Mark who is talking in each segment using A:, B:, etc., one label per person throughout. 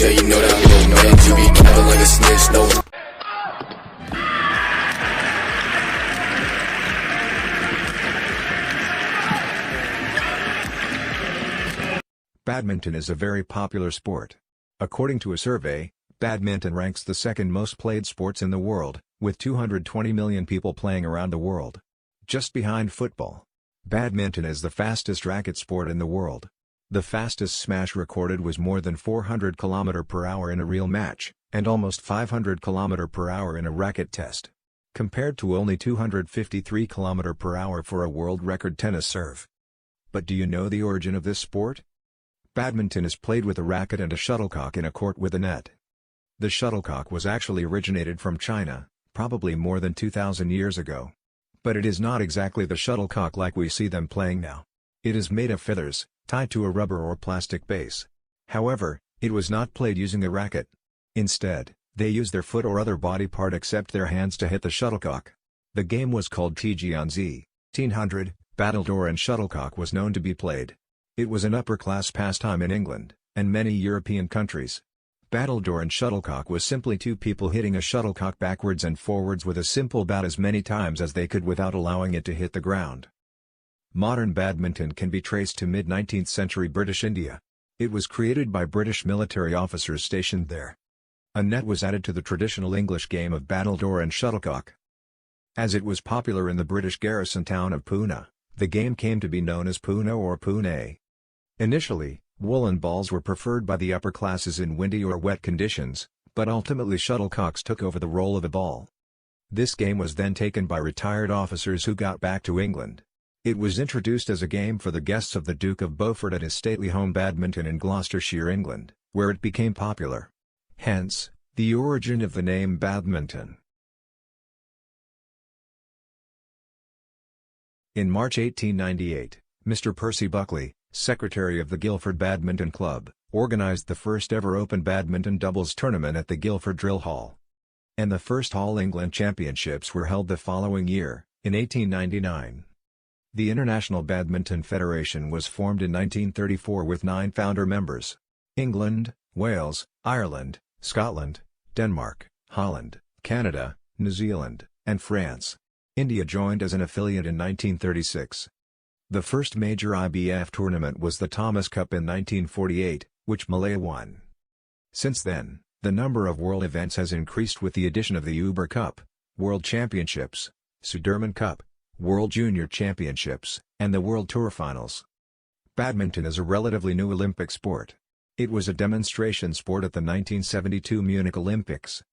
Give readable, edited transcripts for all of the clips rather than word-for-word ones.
A: yeah, you know that I'm your man. You be capping like a snitch, no.
B: Badminton is a very popular sport. According to a survey, badminton ranks the second most played sports in the world, with 220 million people playing around the world. Just behind football. Badminton is the fastest racket sport in the world. The fastest smash recorded was more than 400 km/h in a real match, and almost 500 km/h in a racket test. Compared to only 253 km/h for a world record tennis serve. But do you know the origin of this sport? Badminton is played with a racket and a shuttlecock in a court with a net. The shuttlecock was actually originated from China, probably more than 2,000 years ago. But it is not exactly the shuttlecock like we see them playing now. It is made of feathers, tied to a rubber or plastic base. However, it was not played using a racket. Instead, they used their foot or other body part except their hands to hit the shuttlecock. The game was called Tijianzi, 1800, battledore and shuttlecock was known to be played. It was an upper-class pastime in England, and many European countries. Battledore and shuttlecock was simply two people hitting a shuttlecock backwards and forwards with a simple bat as many times as they could without allowing it to hit the ground. Modern badminton can be traced to mid-19th century British India. It was created by British military officers stationed there. A net was added to the traditional English game of battledore and shuttlecock. As it was popular in the British garrison town of Pune, the game came to be known as Pune or Pune. Initially, woolen balls were preferred by the upper classes in windy or wet conditions, but ultimately shuttlecocks took over the role of a ball. This game was then taken by retired officers who got back to England. It was introduced as a game for the guests of the Duke of Beaufort at his stately home Badminton in Gloucestershire, England, where it became popular. Hence, the origin of the name badminton. In March 1898, Mr. Percy Buckley, secretary of the Guildford Badminton Club, organized the first ever open badminton doubles tournament at the Guildford Drill Hall. And the first All England Championships were held the following year, in 1899. The International Badminton Federation was formed in 1934 with 9 founder members: England, Wales, Ireland, Scotland, Denmark, Holland, Canada, New Zealand, and France. India joined as an affiliate in 1936. The first major IBF tournament was the Thomas Cup in 1948, which Malaya won. Since then, the number of world events has increased with the addition of the Uber Cup, World Championships, Sudirman Cup, World Junior Championships, and the World Tour Finals. Badminton is a relatively new Olympic sport. It was a demonstration sport at the 1972 Munich Olympics.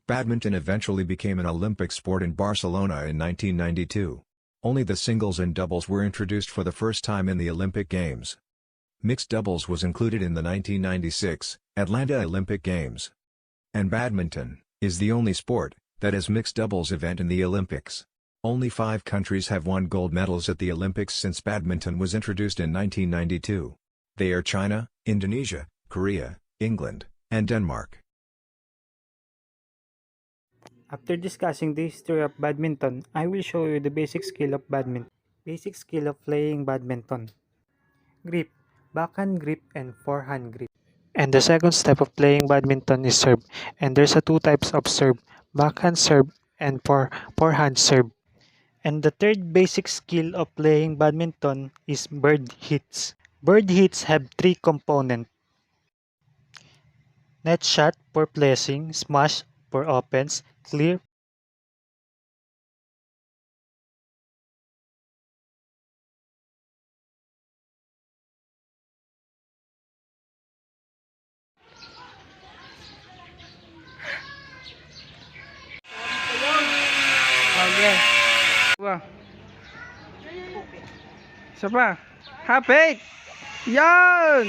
B: Badminton eventually became an Olympic sport in Barcelona in 1992. Only the singles and doubles were introduced for the first time in the Olympic Games. Mixed doubles was included in the 1996 Atlanta Olympic Games. And badminton is the only sport that has mixed doubles event in the Olympics. Only 5 countries have won gold medals at the Olympics since badminton was introduced in 1992. They are China, Indonesia, Korea, England, and Denmark.
C: After discussing the history of badminton, I will show you the basic skill of badminton. Basic skill of playing badminton. Grip, backhand grip and forehand grip. And the second step of playing badminton is serve. And there's 2 types of serve, backhand serve and forehand serve. And the third basic skill of playing badminton is bird hits. Bird hits have 3 components. Net shot for placing, smash for offense, clear.
D: Okay. Wow. Isa pa. Hapit! Yan!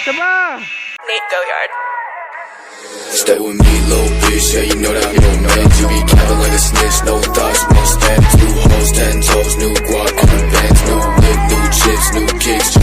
D: Isa pa!
E: Nate Go Yard.
A: Stay with me, little bitch, yeah, you know that I'm your man. You be capping like a snitch, no thoughts, no stamps. New hoes, 10 toes, new guac on the bands. New whip, new chips, new kicks.